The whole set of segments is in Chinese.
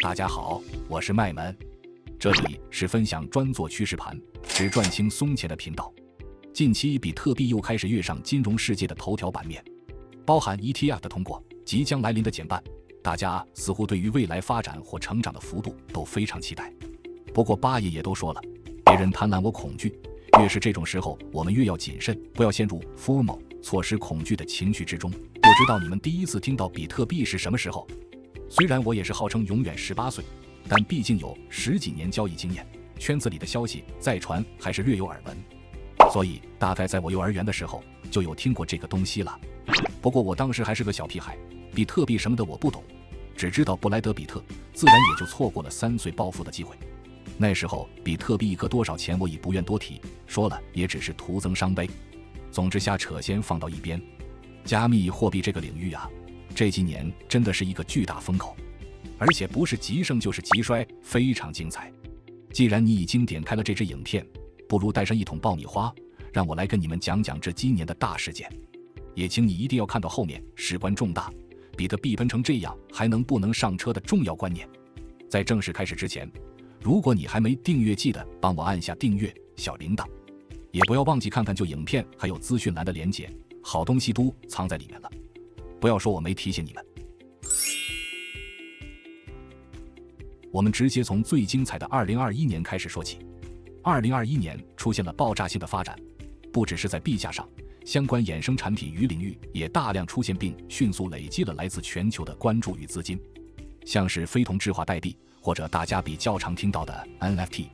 大家好，我是麦门，这里是分享专做趋势盘、只赚轻松钱的频道。近期比特币又开始跃上金融世界的头条版面，包含 ETF 的通过、即将来临的减半，大家似乎对于未来发展或成长的幅度都非常期待。不过八爷也都说了，别人贪婪我恐惧，越是这种时候，我们越要谨慎，不要陷入 FOMO 错失恐惧的情绪之中。不知道你们第一次听到比特币是什么时候？虽然我也是号称永远18岁，但毕竟有10几年交易经验，圈子里的消息再传还是略有耳闻，所以大概在我幼儿园的时候就有听过这个东西了。不过我当时还是个小屁孩，比特币什么的我不懂，只知道布莱德比特，自然也就错过了3岁暴富的机会。那时候比特币一个多少钱我已不愿多提，说了也只是徒增伤悲。总之瞎扯先放到一边。加密货币这个领域啊，这几年真的是一个巨大风口，而且不是急升就是急衰，非常精彩。既然你已经点开了这支影片，不如带上一桶爆米花，让我来跟你们讲讲这今年的大事件。也请你一定要看到后面，事关重大，比特币喷成这样还能不能上车的重要观念。在正式开始之前，如果你还没订阅，记得帮我按下订阅小铃铛，也不要忘记看看旧影片还有资讯栏的连结，好东西都藏在里面了，不要说我没提醒你们。我们直接从最精彩的2021年开始说起。2021年出现了爆炸性的发展，不只是在币价上，相关衍生产品与领域也大量出现并迅速累积了来自全球的关注与资金。像是非同质化代币，或者大家比较常听到的 NFT，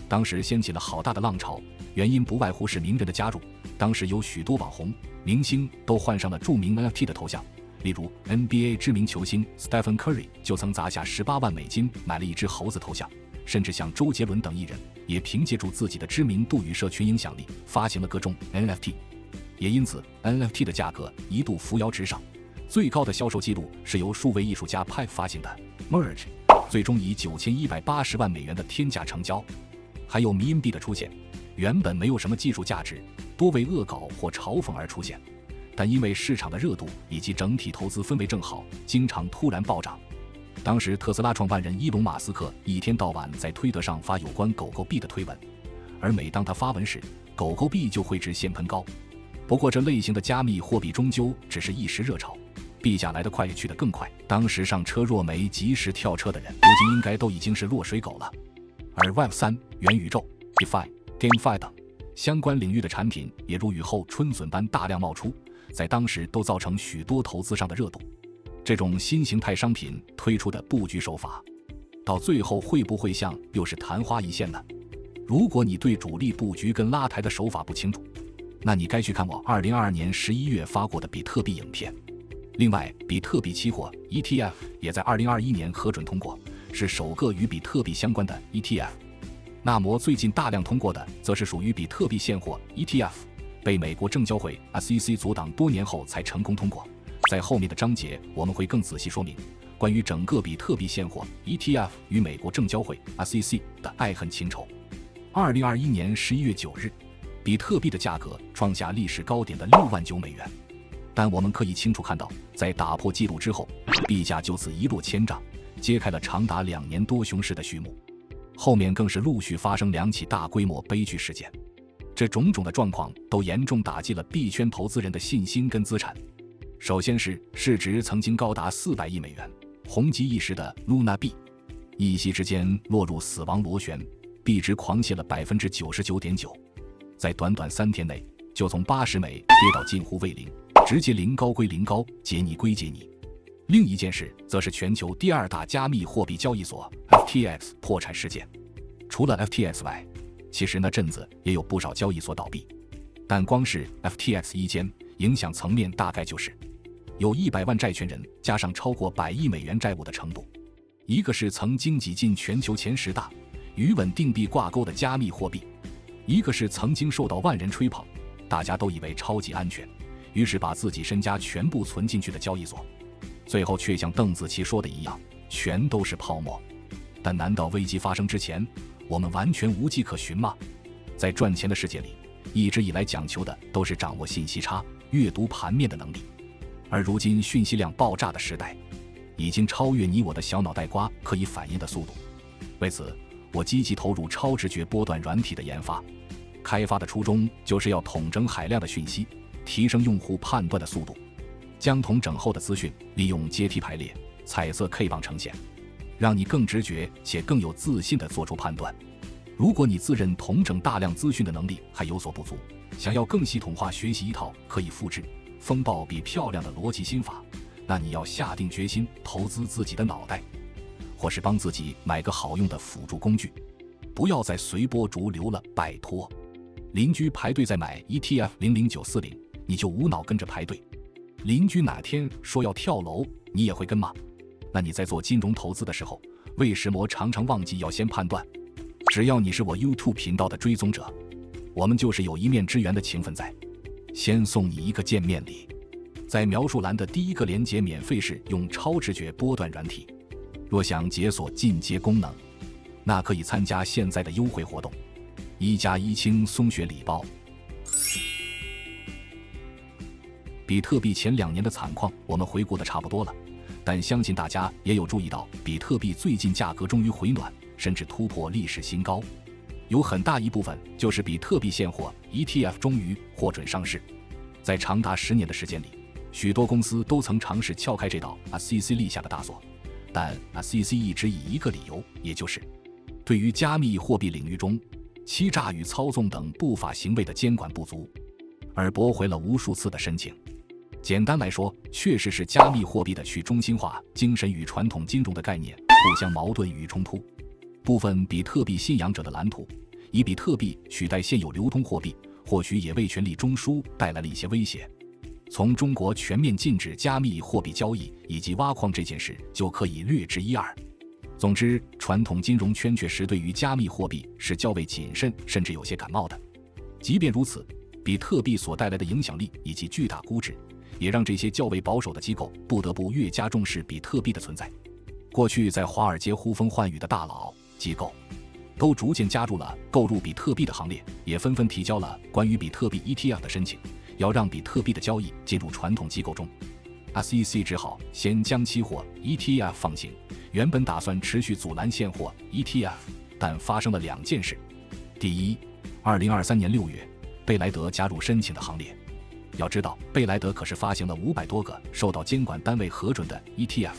当时掀起了好大的浪潮，原因不外乎是名人的加入。当时有许多网红、明星都换上了著名 NFT 的头像，例如 NBA 知名球星 Stephen Curry 就曾砸下18万美金买了一只猴子头像，甚至像周杰伦等艺人也凭借住自己的知名度与社群影响力发行了各种 NFT。 也因此 NFT 的价格一度扶摇直上，最高的销售记录是由数位艺术家派发行的 Merge， 最终以9180万美元的天价成交。还有迷因币的出现，原本没有什么技术价值，多为恶搞或嘲讽而出现，但因为市场的热度以及整体投资氛围正好，经常突然暴涨。当时特斯拉创办人伊隆马斯克一天到晚在推特上发有关狗狗币的推文，而每当他发文时，狗狗币就会直线喷高。不过这类型的加密货币终究只是一时热潮，币价来得快也去得更快，当时上车若没及时跳车的人，如今应该都已经是落水狗了。而 Web3、元宇宙、DeFi、GameFi 等相关领域的产品也如雨后春笋般大量冒出，在当时都造成许多投资上的热度。这种新形态商品推出的布局手法，到最后会不会像又是昙花一现呢？如果你对主力布局跟拉抬的手法不清楚，那你该去看我2022年11月发过的比特币影片。另外，比特币期货 ETF 也在2021年核准通过，是首个与比特币相关的 ETF。那么最近大量通过的则是属于比特币现货 ETF， 被美国证交会 SEC 阻挡多年后才成功通过。在后面的章节我们会更仔细说明关于整个比特币现货 ETF 与美国证交会 SEC 的爱恨情仇。2021年11月9日，比特币的价格创下历史高点的6万9美元，但我们可以清楚看到，在打破纪录之后，币价就此一落千丈，揭开了长达2年多熊市的序幕。后面更是陆续发生2起大规模悲剧事件，这种种的状况都严重打击了币圈投资人的信心跟资产。首先是市值曾经高达400亿美元、红极一时的 Luna 币，一夕之间落入死亡螺旋，币值狂泻了 99.9%， 在短短3天内就从80美跌到近乎为零，直接零高归零高，解你归解你。另一件事则是全球第2大加密货币交易所 FTX 破产事件。除了 FTX 外，其实那阵子也有不少交易所倒闭，但光是 FTX 一间，影响层面大概就是有100万债权人加上超过100亿美元债务的程度。一个是曾经挤进全球前10大与稳定币挂钩的加密货币，一个是曾经受到万人吹捧，大家都以为超级安全，于是把自己身家全部存进去的交易所，最后却像邓紫棋说的一样，全都是泡沫。但难道危机发生之前，我们完全无迹可寻吗？在赚钱的世界里，一直以来讲求的都是掌握信息差、阅读盘面的能力。而如今讯息量爆炸的时代，已经超越你我的小脑袋瓜可以反应的速度。为此，我积极投入超直觉波段软体的研发。开发的初衷就是要统整海量的讯息，提升用户判断的速度。将统整后的资讯利用阶梯排列、彩色 K 棒呈现，让你更直觉且更有自信地做出判断。如果你自认统整大量资讯的能力还有所不足，想要更系统化学习一套可以复制、风暴比漂亮的逻辑心法，那你要下定决心投资自己的脑袋，或是帮自己买个好用的辅助工具。不要再随波逐流了，拜托。邻居排队在买 ETF 00940，你就无脑跟着排队。邻居哪天说要跳楼，你也会跟吗？那你在做金融投资的时候，为什么常常忘记要先判断？只要你是我 YouTube 频道的追踪者，我们就是有一面之缘的情分在。先送你一个见面礼，在描述栏的第一个连结免费试用超直觉波段软体。若想解锁进阶功能，那可以参加现在的优惠活动，1+1轻松学礼包。比特币前2年的惨况我们回顾的差不多了，但相信大家也有注意到，比特币最近价格终于回暖，甚至突破历史新高。有很大一部分就是比特币现货 ETF 终于获准上市。在长达10年的时间里，许多公司都曾尝试撬开这道 SEC 立下的大锁，但 SEC 一直以一个理由，也就是对于加密货币领域中欺诈与操纵等不法行为的监管不足，而驳回了无数次的申请。简单来说，确实是加密货币的去中心化精神与传统金融的概念互相矛盾与冲突。部分比特币信仰者的蓝图，以比特币取代现有流通货币，或许也为权力中枢带来了一些威胁。从中国全面禁止加密货币交易以及挖矿这件事就可以略知一二。总之，传统金融圈确实对于加密货币是较为谨慎，甚至有些感冒的。即便如此，比特币所带来的影响力以及巨大估值，也让这些较为保守的机构不得不越加重视比特币的存在。过去在华尔街呼风唤雨的大佬机构，都逐渐加入了购入比特币的行列，也纷纷提交了关于比特币 ETF 的申请，要让比特币的交易进入传统机构中。SEC 只好先将期货 ETF 放行，原本打算持续阻拦现货 ETF， 但发生了2件事。第一，2023年6月，贝莱德加入申请的行列。要知道，贝莱德可是发行了500多个受到监管单位核准的 ETF，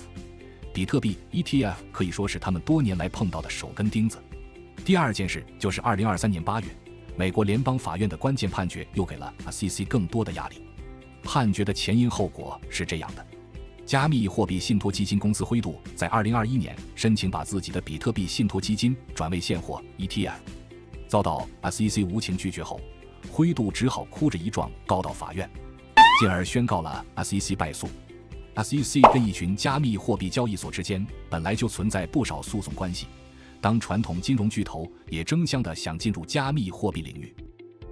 比特币 ETF 可以说是他们多年来碰到的手根钉子。第二件事就是2023年8月，美国联邦法院的关键判决又给了 SEC 更多的压力。判决的前因后果是这样的：加密货币信托基金公司灰度在2021年申请把自己的比特币信托基金转为现货 ETF， 遭到 SEC 无情拒绝后，灰度只好哭着一状告到法院，进而宣告了 SEC 败诉。SEC 跟一群加密货币交易所之间本来就存在不少诉讼关系，当传统金融巨头也争相的想进入加密货币领域，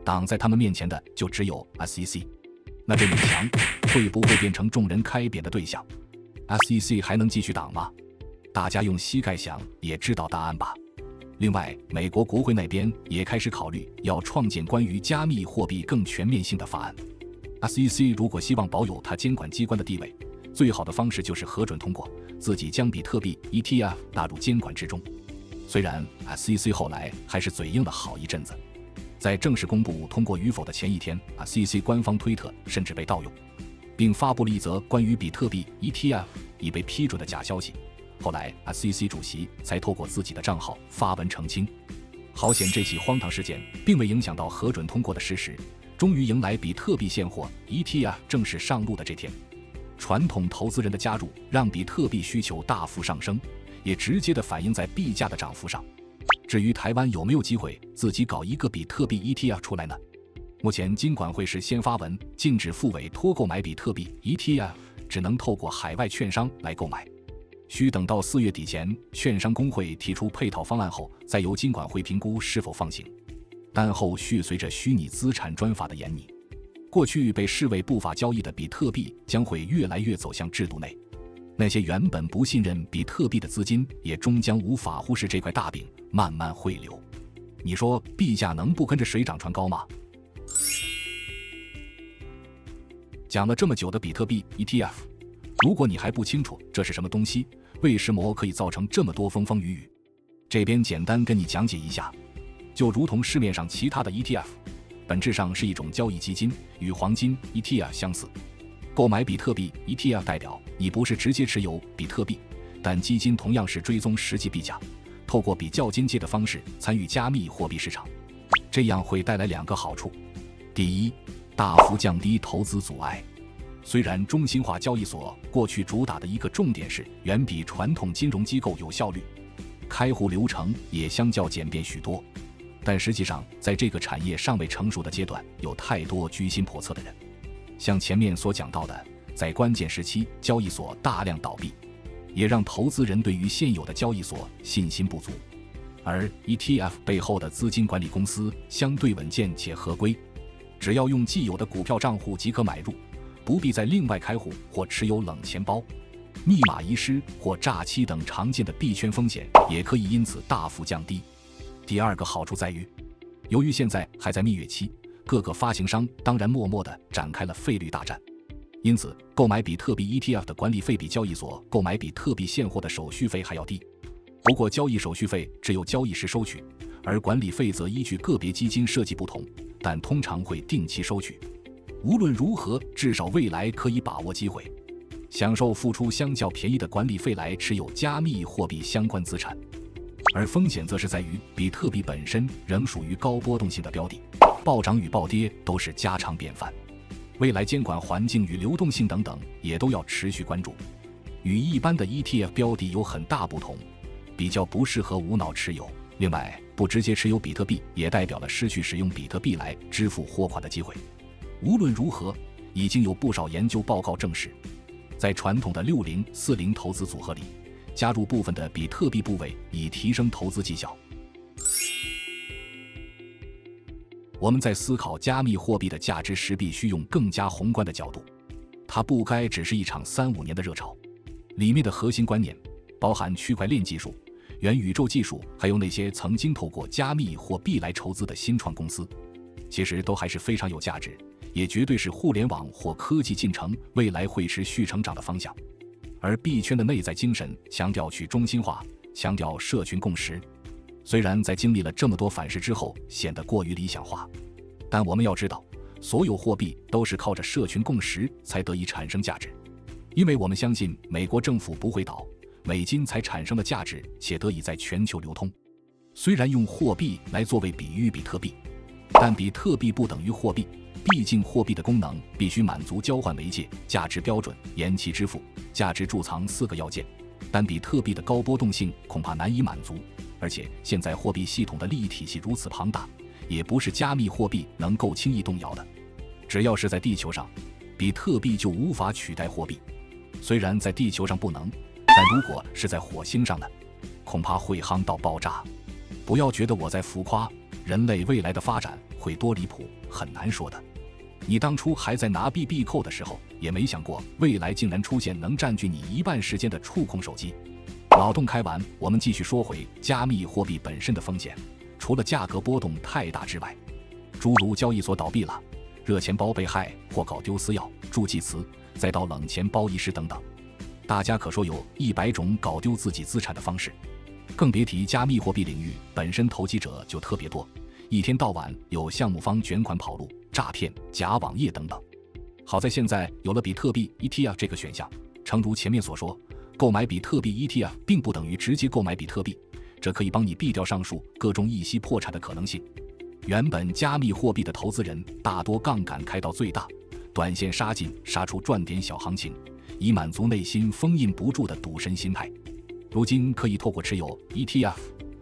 挡在他们面前的就只有 SEC。那这面墙会不会变成众人开扁的对象？ SEC 还能继续挡吗？大家用膝盖想也知道答案吧。另外，美国国会那边也开始考虑要创建关于加密货币更全面性的法案。 SEC 如果希望保有它监管机关的地位，最好的方式就是核准通过，自己将比特币 ETF 纳入监管之中。虽然 SEC 后来还是嘴硬了好一阵子，在正式公布通过与否的前一天， SEC 官方推特甚至被盗用，并发布了一则关于比特币 ETF 已被批准的假消息。后来 SEC 主席才透过自己的账号发文澄清。好险这起荒唐事件并未影响到核准通过的事实，终于迎来比特币现货 ETF 正式上路的这天。传统投资人的加入让比特币需求大幅上升，也直接的反映在币价的涨幅上。至于台湾有没有机会自己搞一个比特币 ETF 出来呢？目前金管会是先发文禁止复委托购买比特币 ETF， 只能透过海外券商来购买，需等到4月底前券商工会提出配套方案后，再由金管会评估是否放行。但后续随着虚拟资产专法的研拟，过去被视为不法交易的比特币将会越来越走向制度内，那些原本不信任比特币的资金也终将无法忽视这块大饼慢慢汇流。你说币价能不跟着水涨船高吗？讲了这么久的比特币 ETF，如果你还不清楚这是什么东西，为什么可以造成这么多风风雨雨，这边简单跟你讲解一下。就如同市面上其他的 ETF， 本质上是一种交易基金，与黄金 ETF 相似。购买比特币 ETF 代表你不是直接持有比特币，但基金同样是追踪实际币价，透过比较间接的方式参与加密货币市场。这样会带来2个好处。第一，大幅降低投资阻碍。虽然中心化交易所过去主打的一个重点是远比传统金融机构有效率，开户流程也相较简便许多，但实际上在这个产业尚未成熟的阶段，有太多居心叵测的人。像前面所讲到的，在关键时期交易所大量倒闭，也让投资人对于现有的交易所信心不足。而 ETF 背后的资金管理公司相对稳健且合规，只要用既有的股票账户即可买入，不必再另外开户或持有冷钱包，密码遗失或诈欺等常见的币圈风险也可以因此大幅降低。第2个好处在于，由于现在还在蜜月期，各个发行商当然默默地展开了费率大战，因此购买比特币 ETF 的管理费比交易所购买比特币现货的手续费还要低。不过交易手续费只有交易时收取，而管理费则依据个别基金设计不同，但通常会定期收取。无论如何，至少未来可以把握机会，享受付出相较便宜的管理费来持有加密货币相关资产。而风险则是在于比特币本身仍属于高波动性的标的，暴涨与暴跌都是家常便饭，未来监管环境与流动性等等也都要持续关注。与一般的 ETF 标的有很大不同，比较不适合无脑持有。另外，不直接持有比特币也代表了失去使用比特币来支付货款的机会。无论如何，已经有不少研究报告证实，在传统的6040投资组合里，加入部分的比特币部位以提升投资绩效。我们在思考加密货币的价值时，必须用更加宏观的角度，它不该只是一场3-5年的热潮。里面的核心观念包含区块链技术、元宇宙技术，还有那些曾经透过加密货币来筹资的新创公司，其实都还是非常有价值，也绝对是互联网或科技进程未来会持续成长的方向。而币圈的内在精神强调去中心化，强调社群共识，虽然在经历了这么多反噬之后显得过于理想化，但我们要知道，所有货币都是靠着社群共识才得以产生价值。因为我们相信美国政府不会倒，美金才产生了价值且得以在全球流通。虽然用货币来作为比喻比特币，但比特币不等于货币，毕竟货币的功能必须满足交换媒介、价值标准、延期支付、价值贮藏4个要件，但比特币的高波动性恐怕难以满足，而且现在货币系统的利益体系如此庞大，也不是加密货币能够轻易动摇的。只要是在地球上，比特币就无法取代货币。虽然在地球上不能，但如果是在火星上呢，恐怕会夯到爆炸。不要觉得我在浮夸，人类未来的发展会多离谱，很难说的。你当初还在拿 BB 扣的时候，也没想过未来竟然出现能占据你1半时间的触控手机。脑洞开完，我们继续说回加密货币本身的风险。除了价格波动太大之外，诸如交易所倒闭了、热钱包被害或搞丢私钥、助记词，再到冷钱包遗失等等，大家可说有100种搞丢自己资产的方式。更别提加密货币领域本身投机者就特别多，一天到晚有项目方卷款跑路、诈骗、假网页等等。好在现在有了比特币 ETF 这个选项，诚如前面所说，购买比特币 ETF 并不等于直接购买比特币，这可以帮你避掉上述各种一息破产的可能性。原本加密货币的投资人大多杠杆开到最大，短线杀进杀出赚点小行情，以满足内心封印不住的赌神心态。如今可以透过持有 ETF，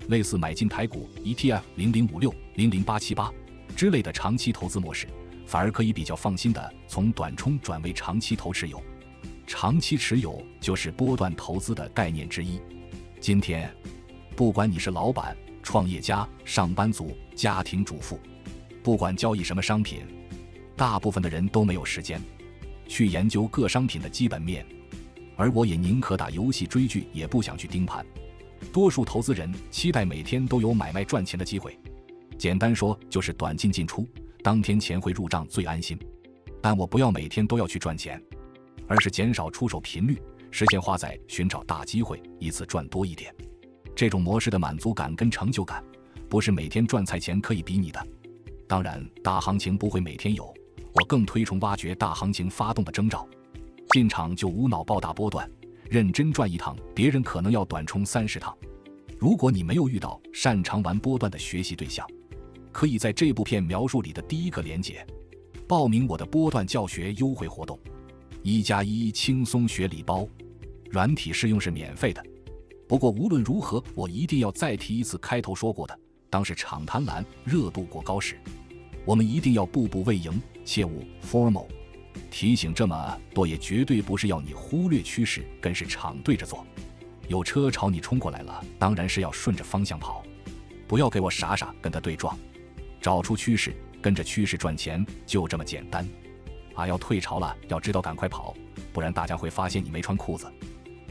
类似买进台股 ETF 0056、00878之类的长期投资模式，反而可以比较放心的从短冲转为长期投持有。长期持有就是波段投资的概念之一。今天不管你是老板、创业家、上班族、家庭主妇，不管交易什么商品，大部分的人都没有时间去研究各商品的基本面，而我也宁可打游戏追剧，也不想去盯盘。多数投资人期待每天都有买卖赚钱的机会，简单说就是短进进出，当天钱会入账最安心。但我不要每天都要去赚钱，而是减少出手频率，实现花在寻找大机会，一次赚多一点。这种模式的满足感跟成就感，不是每天赚菜钱可以比拟的。当然，大行情不会每天有，我更推崇挖掘大行情发动的征兆，进场就无脑爆大波段，认真赚一趟，别人可能要短冲30趟。如果你没有遇到擅长玩波段的学习对象，可以在这部片描述里的第一个连结报名我的波段教学优惠活动，1+1轻松学礼包，软体试用是免费的。不过无论如何，我一定要再提一次开头说过的，当是场贪婪热度过高时，我们一定要步步为营，切勿 formal。 提醒这么多也绝对不是要你忽略趋势跟市场对着做，有车朝你冲过来了，当然是要顺着方向跑，不要给我傻傻跟他对撞，找出趋势，跟着趋势赚钱，就这么简单。要退潮了，要知道赶快跑，不然大家会发现你没穿裤子。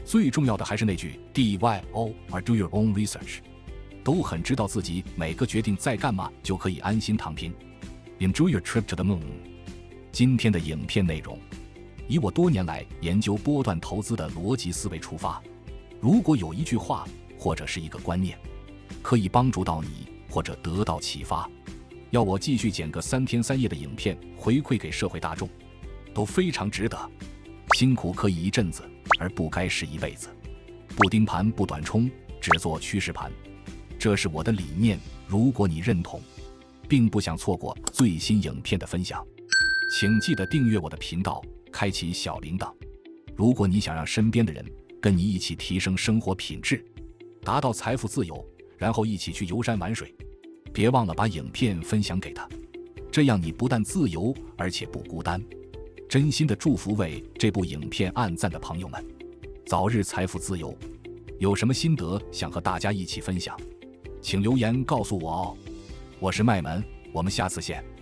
最重要的还是那句 DYO or do your own research， 都很知道自己每个决定在干嘛，就可以安心躺平。 Enjoy your trip to the moon。 今天的影片内容以我多年来研究波段投资的逻辑思维出发，如果有一句话或者是一个观念可以帮助到你或者得到启发，要我继续剪个3天3夜的影片回馈给社会大众，都非常值得。辛苦可以一阵子，而不该是一辈子。不盯盘不短冲，只做趋势盘，这是我的理念。如果你认同，并不想错过最新影片的分享，请记得订阅我的频道，开启小铃铛。如果你想让身边的人跟你一起提升生活品质，达到财富自由，然后一起去游山玩水，别忘了把影片分享给他，这样你不但自由，而且不孤单。真心的祝福为这部影片按赞的朋友们早日财富自由。有什么心得想和大家一起分享，请留言告诉我哦。我是麦门，我们下次见。